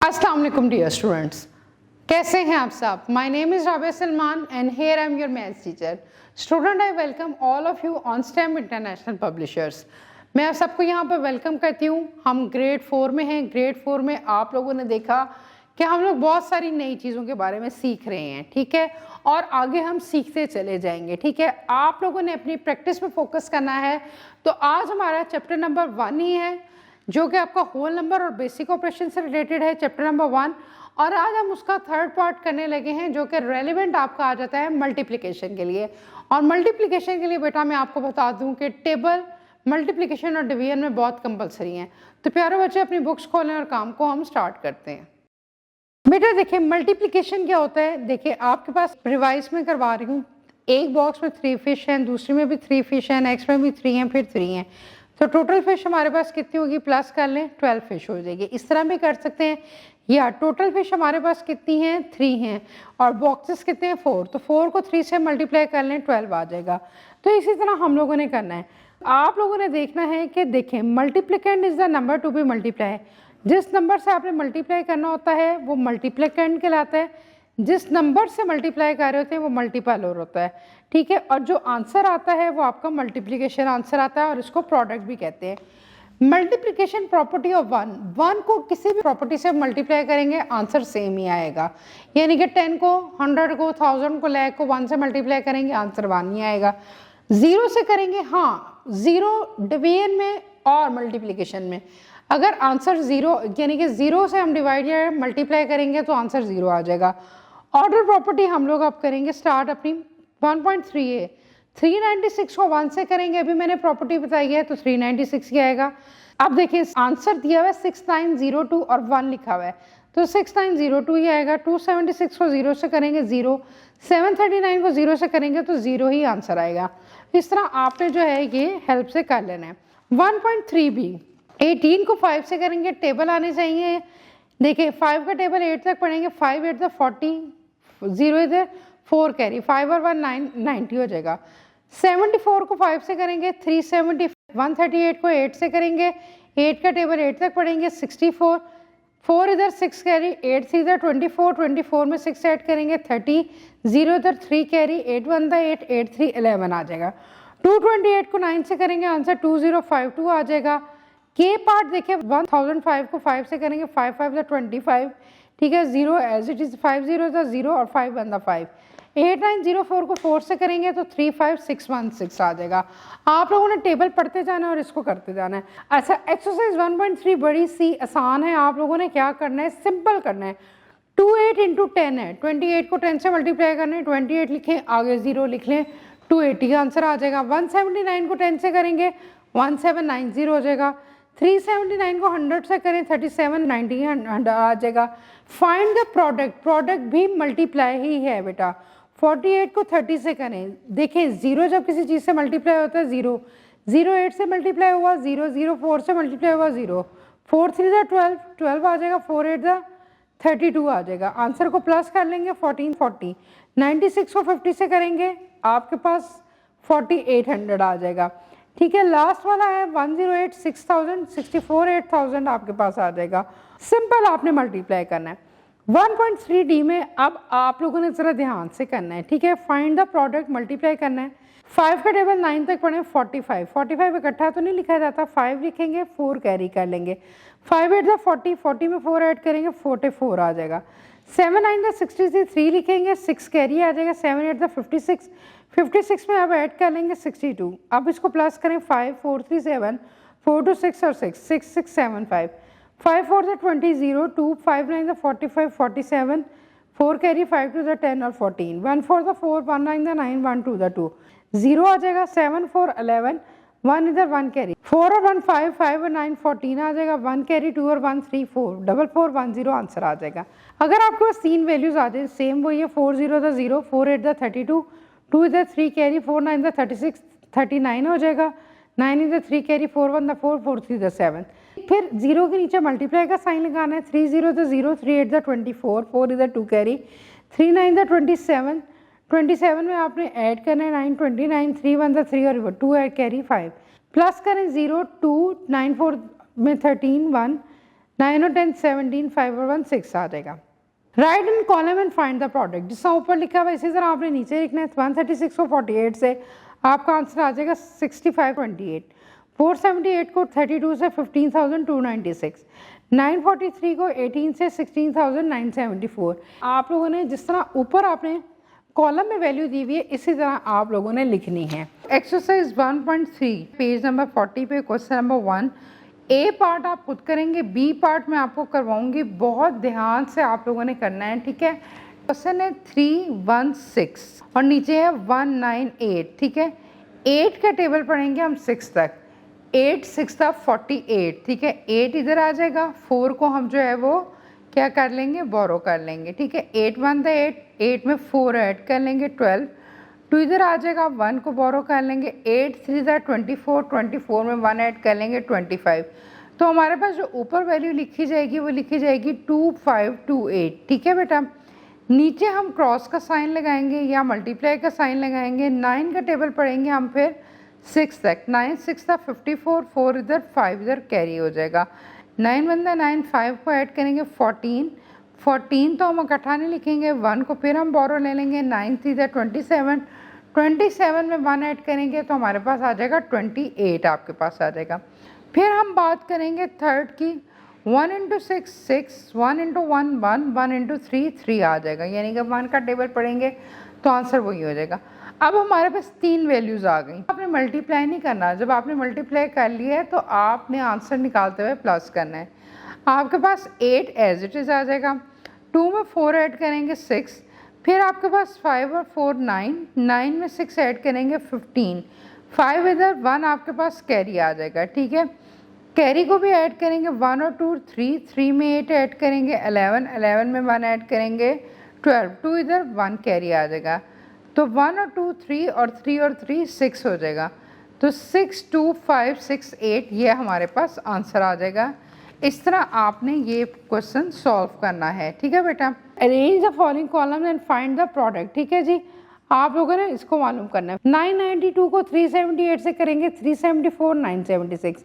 अस्सलाम वालेकुम dear students, कैसे हैं आप सब। My name is Rabia Salman and here I am your maths teacher. Student, I welcome all of you on stem international publishers. मैं आप सबको यहाँ पर वेलकम करती हूँ। हम ग्रेड 4 में हैं। ग्रेड 4 में आप लोगों ने देखा कि हम लोग बहुत सारी नई चीज़ों के बारे में सीख रहे हैं, ठीक है, और आगे हम सीखते चले जाएंगे, ठीक है। आप लोगों ने अपनी प्रैक्टिस पे फोकस करना है। तो आज हमारा चैप्टर नंबर 1 ही है, जो कि आपका होल नंबर और बेसिक ऑपरेशन से रिलेटेड है, चैप्टर नंबर 1। और आज हम उसका थर्ड पार्ट करने लगे हैं, जो कि रेलिवेंट आपका आ जाता है मल्टीप्लिकेशन के लिए। और मल्टीप्लिकेशन के लिए बेटा मैं आपको बता दूं कि टेबल, मल्टीप्लिकेशन और डिवीजन में बहुत कंपलसरी हैं। तो प्यारे बच्चे अपनी बुक्स खोलें और काम को हम स्टार्ट करते हैं। बेटा देखिए मल्टीप्लिकेशन क्या होता है। देखिए आपके पास रिवाइज में करवा रही हूँ, एक बॉक्स में 3 फिश हैं, दूसरे में भी 3 फिश हैं, नेक्स्ट में भी 3 हैं, फिर 3 हैं। तो टोटल फिश हमारे पास कितनी होगी, प्लस कर लें 12 फिश हो जाएगी। इस तरह भी कर सकते हैं, या टोटल फिश हमारे पास कितनी हैं, 3 हैं, और बॉक्सेस कितने हैं, 4। तो 4 को 3 से मल्टीप्लाई कर लें, 12 आ जाएगा। तो इसी तरह हम लोगों ने करना है। आप लोगों ने देखना है कि देखें multiplicand is the number to be multiply. जिस नंबर से आपने मल्टीप्लाई करना होता है वो मल्टीप्लिकेंट कहलाता है। जिस नंबर से मल्टीप्लाई कर रहे होते हैं वो मल्टीपल होता है, ठीक है। और जो आंसर आता है वो आपका मल्टीप्लिकेशन आंसर आता है, और इसको प्रोडक्ट भी कहते हैं। मल्टीप्लिकेशन प्रॉपर्टी ऑफ 1 को किसी भी प्रॉपर्टी से मल्टीप्लाई करेंगे आंसर सेम ही आएगा। यानी कि 10 को, 100 को, 1000 को, लाख को 1 से मल्टीप्लाई करेंगे आंसर 1 ही आएगा। 0 से करेंगे, हाँ 0 डिवीजन में और मल्टीप्लिकेशन में अगर आंसर 0 यानी कि 0 से हम डिवाइड या मल्टीप्लाई करेंगे तो आंसर 0 आ जाएगा। ऑर्डर प्रॉपर्टी हम लोग अब करेंगे स्टार्ट अपनी 1.3 है। 396 को 1 से करेंगे, अभी मैंने प्रॉपर्टी बताई है, तो 396 ही आएगा। अब देखिए आंसर दिया हुआ है 6902 और 1 लिखा हुआ है, तो 6902 ही आएगा। 276 को 0 से करेंगे 0, 739 को 0 से करेंगे तो 0 ही आंसर आएगा। इस तरह आपने जो है ये हेल्प से कर लेना है। 1.3 भी 18 को 5 से करेंगे, टेबल आने चाहिए। देखिए 5 का टेबल 8 तक पढ़ेंगे, 5 8 40, 0 इधर 4 कैरी, 5 और 1 90 हो जाएगा। 74 को 5 से करेंगे 370, 138 को 8 से करेंगे, 8 का टेबल 8 तक पढ़ेंगे 64, 4 इधर 6 कैरी, 8 इधर 24, 24 में 6 ऐड करेंगे 30, 0 इधर 3 कैरी, 8 1 8, 8 3 11 आ जाएगा। 228 को 9 से करेंगे आंसर 2052 आ जाएगा। के पार्ट देखिए 1005 को 5 से करेंगे, 5 5 25, ठीक है, 0 एज इट इज, 5 0 0 और 5 1 5। 8904 को 4 से करेंगे तो 35616 आ जाएगा। आप लोगों ने टेबल पढ़ते जाना है और इसको करते जाना है। अच्छा एक्सरसाइज 1.3 बड़ी सी आसान है। आप लोगों ने क्या करना है, सिंपल करना है। 28 इंटू 10 है, 28 को 10 से मल्टीप्लाई करना है, 28 लिखें, आगे 0 लिख लें, 280 का आंसर आ जाएगा। 179 को 10 से करेंगे 1790 हो जाएगा। 379 को 100 से करें 3790 आ जाएगा। फाइंड द प्रोडक्ट, प्रोडक्ट भी मल्टीप्लाई ही है बेटा। 48 को 30 से करें, देखें 0 जब किसी चीज़ से मल्टीप्लाई होता है 0, 0 8 से मल्टीप्लाई हुआ 0, 0 4 से मल्टीप्लाई हुआ 0, 4 3 12, 12 आ जाएगा, 4 8 32 आ जाएगा। आंसर को प्लस कर लेंगे 14 40, 96 को 50 से करेंगे आपके पास 4800 आ जाएगा, ठीक है। लास्ट वाला है 108 6000, 64 8000 आपके पास आ जाएगा। सिंपल आपने मल्टीप्लाई करना है। 1.3D में अब आप लोगों ने जरा ध्यान से करना है, ठीक है। फाइंड द प्रोडक्ट, मल्टीप्लाई करना है। 5 का टेबल 9 तक पढ़ें, 45, 45 इकट्ठा तो नहीं लिखा जाता, 5 लिखेंगे, 4 कैरी कर लेंगे, 5 8 40, 40 में 4 ऐड करेंगे 44 आ जाएगा। 7 9 63, 3 लिखेंगे, 6 कैरी आ जाएगा, 7 8 56, 56 में अब ऐड कर लेंगे 62। अब इसको प्लस करें 5 4 3 7, 4 2 6 और 6 6 6 7 5, 5 4 20 0 2 5 9 45 47, 4 कैरी, 5 2 10 और 14, 1 4 4 1 9 9 1 2 2, 0 आ जाएगा। 7 4 11, 1 इधर 1 कैरी, 4 और 1 5, 5 और 9 14 आ जाएगा, 1 कैरी, 2 और 1 3 4, 4 4 1 0 आंसर आ जाएगा। अगर आपके पास 3 वैल्यूज आ जाए सेम वही है, 4 0 0, 4 8 32, 2 इधर 3 कैरी, 4 9 36, 39 हो जाएगा, 9 इधर 3 कैरी, 4 1 4, 4 3 7। फिर 0 के नीचे मल्टीप्लाई का साइन लगाना है, 3 0 0, 3 8 24, 4 इधर 2 कैरी, 3 9 27, 27 में आपने ऐड करना है 9 29, 3 1 3 और 2 ऐड कैरी 5, प्लस करें 0 2 9 4 में 13 1, 9 और 10 17, 5 और 1 6 आ जाएगा। Right in column and find the product, जिसका ऊपर लिखा हुआ इसी तरह आपने नीचे लिखना है। 136 को 48 से आपका आंसर आ जाएगा 6528। 478 को 32 से 15,296। 943 को 18 से 16,974। आप लोगों ने जिस तरह ऊपर आपने कॉलम में वैल्यू दी हुई है इसी तरह आप लोगों ने लिखनी है। एक्सरसाइज 1.3 पेज नंबर 40 पे क्वेश्चन नंबर 1। ए पार्ट आप खुद करेंगे, बी पार्ट मैं आपको करवाऊंगी, बहुत ध्यान से आप लोगों ने करना है, ठीक है। क्वेश्चन है 316 और नीचे है 198, ठीक है। 8 का टेबल पढ़ेंगे हम 6 तक। 8 6 48, ठीक है। 8 इधर आ जाएगा, 4 को हम जो है वो क्या कर लेंगे, बोरो कर लेंगे, ठीक है। 8 1 8, 8 में 4 ऐड कर लेंगे 12। 2 इधर आ जाएगा, 1 को बोरो कर लेंगे। 8 3 24, 24 में 1 ऐड कर लेंगे 25। तो हमारे पास जो ऊपर वैल्यू लिखी जाएगी वो लिखी जाएगी 2528, ठीक है बेटा। नीचे हम क्रॉस का साइन लगाएंगे या मल्टीप्लाई का साइन लगाएंगे। 9 का टेबल पढ़ेंगे हम फिर 6 तक। 9 6 54, 4 इधर 5 इधर कैरी हो जाएगा। 9 1 9, 5 को ऐड करेंगे 14। 14 तो हम इकट्ठा नहीं लिखेंगे, 1 को फिर हम बोरो ले लेंगे। 9 3 27, 27 में 1 ऐड करेंगे तो हमारे पास आ जाएगा 28 आपके पास आ जाएगा। फिर हम बात करेंगे थर्ड की। 1 × 6 6, 1 × 1 1, 1 × 3 3 आ जाएगा, यानी कि 1 का टेबल पढ़ेंगे तो आंसर वही हो जाएगा। अब हमारे पास 3 वैल्यूज़ आ गई। आपने मल्टीप्लाई नहीं करना, जब आपने मल्टीप्लाई कर लिया है तो आपने आंसर निकालते हुए प्लस करना है। आपके पास 8 एज इट इज़ आ जाएगा। 2 में 4 ऐड करेंगे 6, फिर आपके पास 5 और 4 9, 9 में 6 ऐड करेंगे 15। 5 इधर 1 आपके पास कैरी आ जाएगा, ठीक है। कैरी को भी ऐड करेंगे 1 और 2 3, 3 में 8 ऐड करेंगे 11, 11 में 1 ऐड करेंगे 12। 2 इधर 1 कैरी आ जाएगा, तो 1 और 2 3 और 3 और 3 6 हो जाएगा। तो 6 2 5 6 8 ये हमारे पास आंसर आ जाएगा। इस तरह आपने ये क्वेश्चन सॉल्व करना है, ठीक है बेटा। Arrange the following column and find the product, ठीक है जी। आप लोगों ने इसको मालूम करना है। 992 को 378 से करेंगे 374 976।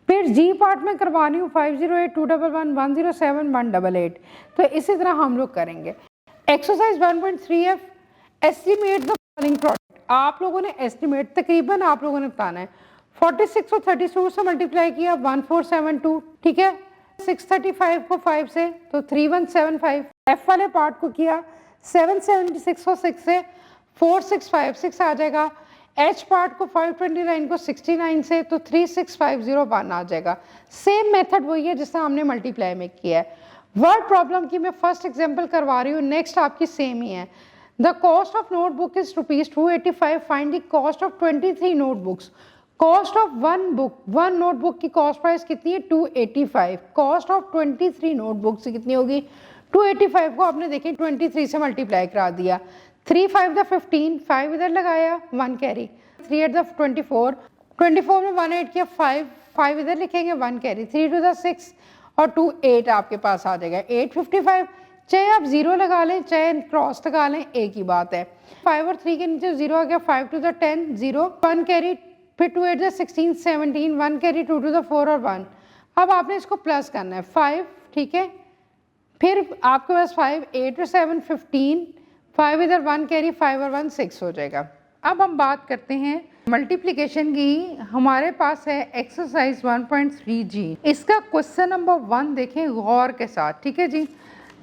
फिर जी पार्ट में करवानी हूँ 508 211 107 188। तो इसी तरह हम लोग करेंगे। Exercise 1.3F estimate the following product. आप लोगों ने एस्टिमेट तकरीबन आप लोगों ने बताना है। 46 को 32 से मल्टीप्लाई किया 1472, ठीक है। 635 को 5 से तो 3175। एफ वाले पार्ट को किया 776 को 6 से 4656 आ जाएगा। एच पार्ट को 529 को 69 से तो 36501 आ जाएगा। सेम मेथड वही है जिससे हमने मल्टीप्लाई में किया है। वर्ड प्रॉब्लम की मैं फर्स्ट एग्जांपल करवा रही हूँ, नेक्स्ट आपकी सेम ही है। The cost of notebook is ₹285। Find the cost of 23 notebooks. Cost of one notebook की कॉस्ट प्राइस कितनी है 285। कॉस्ट ऑफ 23 नोटबुक्स कितनी होगी 285 को आपने देखिए 23 से मल्टीप्लाई करा दिया। 3 5 द 15, 5 इधर लगाया 1 कैरी। 3 8 द 24, 24 में 1 ऐड किया 5, 5 इधर लिखेंगे 1 कैरी। 3 2 द 6 और 2 8 आपके पास आ जाएगा 855। चाहे आप 0 लगा लें चाहे क्रॉस लगा लें एक ही बात है। 5 और 3 के नीचे 0 आ गया। 5 2 द 10 0, 1 कैरी। फिर 2 8 द 16 17, 1 कैरी 2 2 द 4 और 1। अब आपने इसको प्लस करना है 5, ठीक है। फिर आपके पास 5 8 और 7 15, 5 इधर 1 कैरी 5 और 1 6 हो जाएगा। अब हम बात करते हैं मल्टीप्लिकेशन की। हमारे पास है एक्सरसाइज 1.3G। इसका क्वेश्चन नंबर 1 देखें गौर के साथ, ठीक है जी।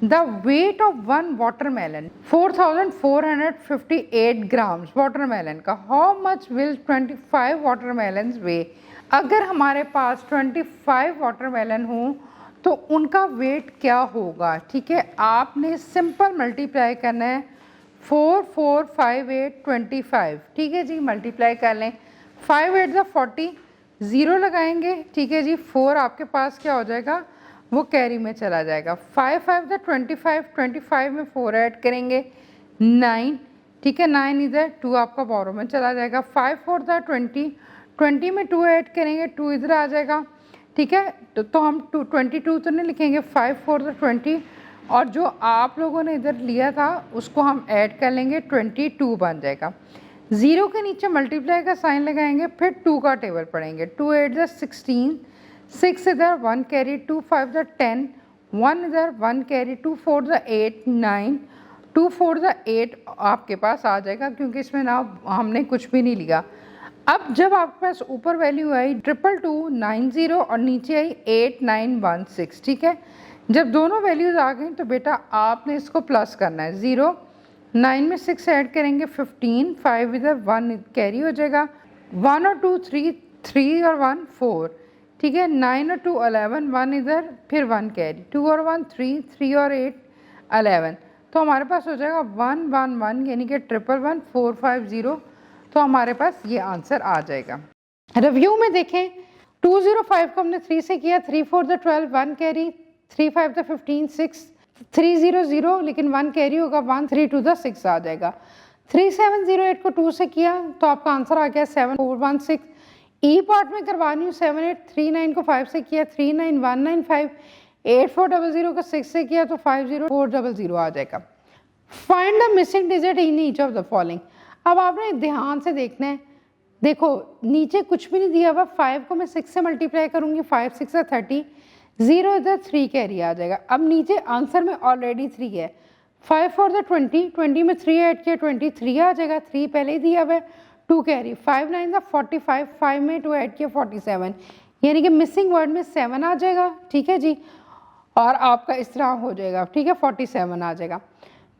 The weight of 1 watermelon 4458 grams watermelon का। How much will 25 watermelon weigh. अगर हमारे पास 25 वाटरमेलन हो तो उनका वेट क्या होगा, ठीक है। आपने सिंपल मल्टीप्लाई करना है 4 4 5 8 25, ठीक है जी। मल्टीप्लाई कर लें 5 8 द 40, 0 लगाएंगे, ठीक है जी। 4 आपके पास क्या हो जाएगा वो कैरी में चला जाएगा। 5 5 द 25, 25 में 4 ऐड करेंगे 9, ठीक है। 9 इधर 2 आपका बोरो में चला जाएगा। 5 4 द 20, 20 में 2 ऐड करेंगे 2 इधर आ जाएगा, ठीक है। तो हम 22 तो नहीं लिखेंगे। 5 4 द 20 और जो आप लोगों ने इधर लिया था उसको हम ऐड कर लेंगे 22 बन जाएगा। 0 के नीचे मल्टीप्लाई का साइन लगाएंगे फिर 2 का टेबल पढ़ेंगे। 2 8 द 16, 6 इधर, 1 कैरी, 2 5 द 10, 1 इधर, 1 कैरी, 2 4 द 8, 9, 2 4 द 8 आपके पास आ जाएगा क्योंकि इसमें ना हमने कुछ भी नहीं लिया। अब जब आपके पास ऊपर वैल्यू आई 22290 और नीचे आई 8916, ठीक है। जब दोनों वैल्यूज़ आ गई तो बेटा आपने इसको प्लस करना है। 0 9 में 6 ऐड करेंगे 15, 5 इधर, 1 कैरी हो जाएगा, 1 और 2 3, 3 और 1 4, ठीक है। 9 और 2 11, 1 इधर, फिर 1 कैरी, 2 और 1 3, 3 और 8 11, तो हमारे पास हो जाएगा 1 1 1 यानी कि 111 450, तो हमारे पास ये आंसर आ जाएगा। रिव्यू में देखें 205 को हमने 3 से किया, 3 4 द 12, 1 कैरी, 3 5 द 15, 6 300, लेकिन 1 कैरी होगा, 1 3 2 द 6 आ जाएगा। 3708 को 2 से किया तो आपका आंसर आ गया 7416। ई पार्ट में करवानी हूँ 7839 को 5 से किया, 39195, 8400 को 6 से किया तो 50400 आ जाएगा। Find the missing digit in each of the following. अब आपने ध्यान से देखना है, देखो नीचे कुछ भी नहीं दिया हुआ, 5 को मैं 6 से मल्टीप्लाई करूंगी, 5 6 है 30, 0 इधर 3 कैरी आ जाएगा। अब नीचे आंसर में ऑलरेडी 3 है, 5 4 द 20, 20 में 3 ऐड किया 23 आ जाएगा, 3 पहले ही दिया हुआ है, 2 कैरी, 5 9 द 45, 5 में 2 ऐड किया 47, यानी कि मिसिंग वर्ड में 7 आ जाएगा, ठीक है जी। और आपका इस तरह हो जाएगा, ठीक है, 47 आ जाएगा।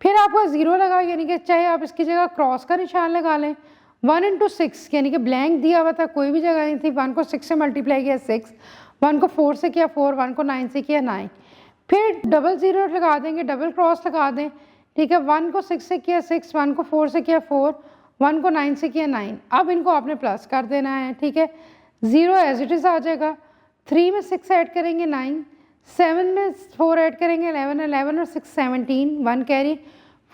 फिर आपका 0 लगा, यानी कि चाहे आप इसकी जगह क्रॉस का निशान लगा लें। 1 इंटू 6 यानी कि ब्लैंक दिया हुआ था, कोई भी जगह नहीं थी, 1 को 6 से मल्टीप्लाई किया 6, 1 को 4 से किया 4, 1 को 9 से किया 9, फिर 00 लगा देंगे, डबल क्रॉस लगा दें, ठीक है। 1 को 6 से किया 6, 1 को 4 से किया 4, 1 को 9 से किया 9। अब इनको आपने प्लस कर देना है, ठीक है। 0 एज इट इज़ आ जाएगा, 3 में 6 ऐड करेंगे 9, 7 में 4 ऐड करेंगे 11, 11 और 6 17, 1 कैरी,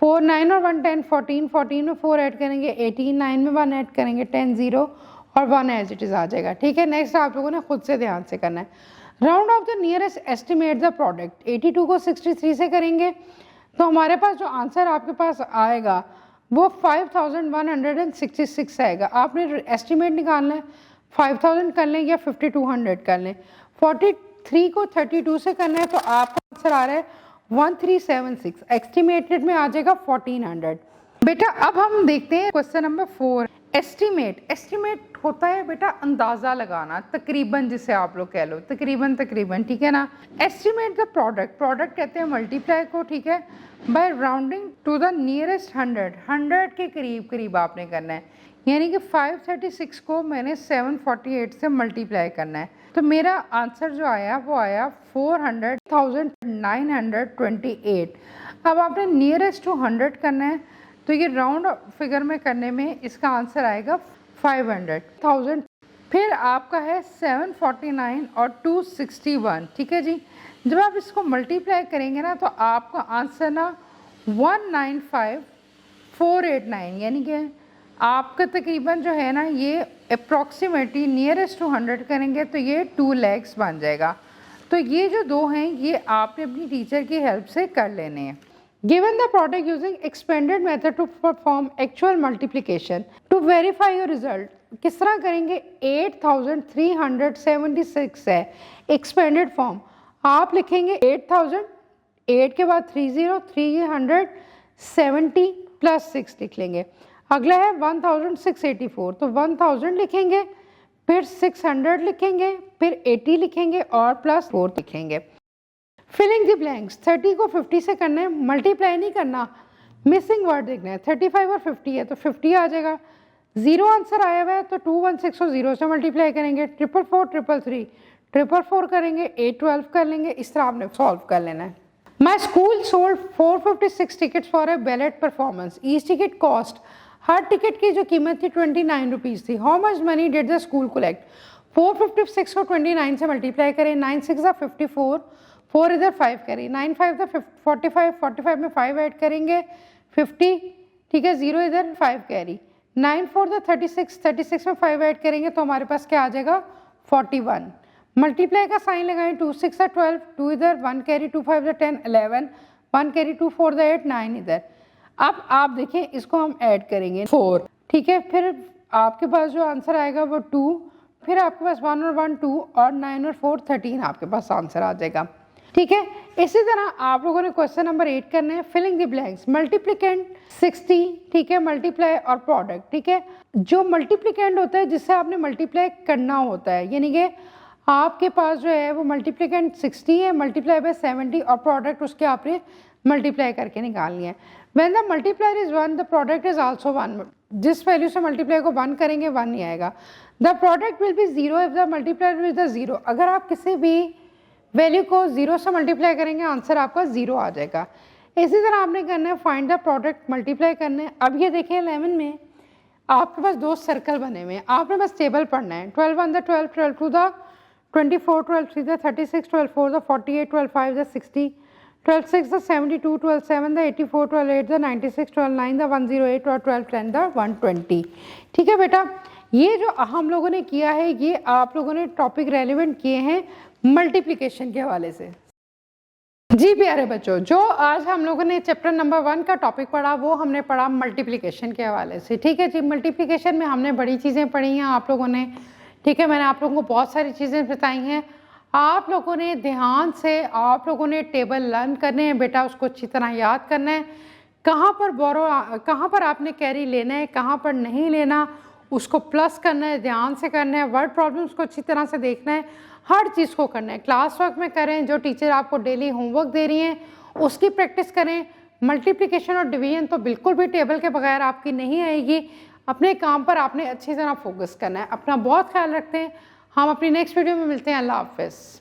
4 9 और 1 10, 14, 14 में 4 ऐड करेंगे 18, 9 में 1 ऐड करेंगे 10, 0 और 1 एज इट इज़ आ जाएगा, ठीक है। नेक्स्ट आप लोगों ने खुद से ध्यान से करना है। Round of the nearest estimate the product, 82 को 63 से करेंगे तो हमारे पास जो आंसर आपके पास आएगा वो 5166 आएगा। आपने एस्टिमेट निकालना है, 5000 कर लें या 5200 कर लें। 43 को 32 से करना है तो आपका आंसर आ रहा है 1376, एस्टिमेटेड में आ जाएगा 1400। बेटा अब हम देखते हैं क्वेश्चन नंबर 4। एस्टिमेट होता है बेटा अंदाज़ा लगाना, तकरीबन, जिसे आप लोग कह लो तकरीबन, ठीक है ना। एस्टिमेट द प्रोडक्ट कहते हैं मल्टीप्लाई को, ठीक है, by rounding to the nearest 100 के करीब आपने करना है, यानी कि 536 को मैंने 748 से मल्टीप्लाई करना है, तो मेरा आंसर जो आया वो आया 400,928। अब आपने नियरेस्ट टू 100 करना है तो ये राउंड फिगर में करने में इसका आंसर आएगा 500,000। फिर आपका है 749 और 261, ठीक है जी। जब आप इसको मल्टीप्लाई करेंगे ना तो आपका आंसर ना 195489, यानी कि आपका तकरीबन जो है ना ये अप्रॉक्सीमेटली नियरेस्ट टू 100 करेंगे तो ये 2 lakhs बन जाएगा। तो ये जो दो हैं ये आपने अपनी टीचर की हेल्प से कर लेने हैं। Given the product using expanded method to perform actual multiplication to verify your result, किस तरह करेंगे? 8376 है एक्सपेंडेड फॉर्म, आप लिखेंगे 8000, 8 के बाद 30, 370 प्लस 6 लिख लेंगे। अगला है 1684, तो 1000 लिखेंगे, फिर 600 लिखेंगे, फिर 80 लिखेंगे और प्लस 4 लिखेंगे। फिलिंग द ब्लैंक्स, 30 को 50 से करना है, मल्टीप्लाई नहीं करना, मिसिंग वर्ड देखना है। 35 और 50 है तो 50 आ जाएगा। 0 आंसर आया हुआ है तो 216 को 0 से मल्टीप्लाई करेंगे, 444, 333, 444 करेंगे, 812 कर लेंगे। इस तरह आपने सॉल्व कर लेना है। My school sold 456 tickets for a ballot performance, each ticket cost, her ticket की जो कीमत थी 29 रुपीज़ थी। How much money did the school collect? 456 को 29 से मल्टीप्लाई करें, 9 6 54, 4 इधर 5 करें, 9 5 45, 45 में 5 ऐड करेंगे 50, ठीक है, 0 इधर 5 कैरी, 9 4 36, 36 में 5 ऐड करेंगे तो हमारे पास क्या आ जाएगा 41। मल्टीप्लाई का साइन लगाएं, 2 6 12, 2 इधर, 1 कैरी, 2 5 10 11, 1 कैरी, 2 4 8 9 इधर। अब आप देखें इसको हम ऐड करेंगे 4, ठीक है, फिर आपके पास जो आंसर आएगा वो 2, फिर आपके पास 1 और 1 2 और 9 और 4 13 आपके पास आंसर आ जाएगा। ठीक है, इसी तरह आप लोगों ने क्वेश्चन नंबर 8 करना है, फिलिंग द ब्लैंक्स, मल्टीप्लिकेंट 60, ठीक है, मल्टीप्लाई और प्रोडक्ट। ठीक है, जो मल्टीप्लिकेंट होता है जिससे आपने मल्टीप्लाई करना होता है, यानी कि आपके पास जो है वो मल्टीप्लिकेंट 60 है, मल्टीप्लाई बाय 70 और प्रोडक्ट उसके आपने मल्टीप्लाई करके निकालनी है। When the multiplier is 1 the product is also 1, जिस वैल्यू से मल्टीप्लाई को 1 करेंगे 1 ही आएगा। The product will be 0 if the multiplier is the 0, अगर आप किसी भी वैल्यू को 0 से मल्टीप्लाई करेंगे आंसर आपका 0 आ जाएगा। इसी तरह आपने करना है फाइंड द प्रोडक्ट, मल्टीप्लाई करना है। अब ये देखिए 11 में आपके पास 2 सर्कल बने हुए हैं, आपने बस टेबल पढ़ना है। 12 1 the 12, 12 2 the 24, 12 3 the 36, 12 4 the 48, 12 5 the 60, 12 6 the 72, 12 7 the 84, 12 8 the 96, 12 9 the 108 और 12 10 द 120। ठीक है बेटा, ये जो हम लोगों ने किया है ये आप लोगों ने टॉपिक रेलिवेंट किए हैं मल्टीप्लिकेशन के हवाले से। जी प्यारे बच्चों, जो आज हम लोगों ने चैप्टर नंबर 1 का टॉपिक पढ़ा वो हमने पढ़ा मल्टीप्लिकेशन के हवाले से। ठीक है जी, मल्टीप्लिकेशन में हमने बड़ी चीज़ें पढ़ी हैं आप लोगों ने। ठीक है, मैंने आप लोगों को बहुत सारी चीज़ें बताई हैं, आप लोगों ने ध्यान से आप लोगों ने टेबल लर्न करने हैं बेटा, उसको अच्छी तरह याद करना है। कहाँ पर बोरो, कहाँ पर आपने कैरी लेना है, कहाँ पर नहीं लेना, उसको प्लस करना है, ध्यान से करना है। वर्ड प्रॉब्लम्स को अच्छी तरह से देखना है, हर चीज़ को करना है। क्लास वर्क में करें, जो टीचर आपको डेली होमवर्क दे रही हैं उसकी प्रैक्टिस करें। मल्टीप्लिकेशन और डिवीजन तो बिल्कुल भी टेबल के बगैर आपकी नहीं आएगी। अपने काम पर आपने अच्छी तरह फोकस करना है। अपना बहुत ख्याल रखते हैं, हम अपनी नेक्स्ट वीडियो में मिलते हैं। अल्लाह हाफ़िज़।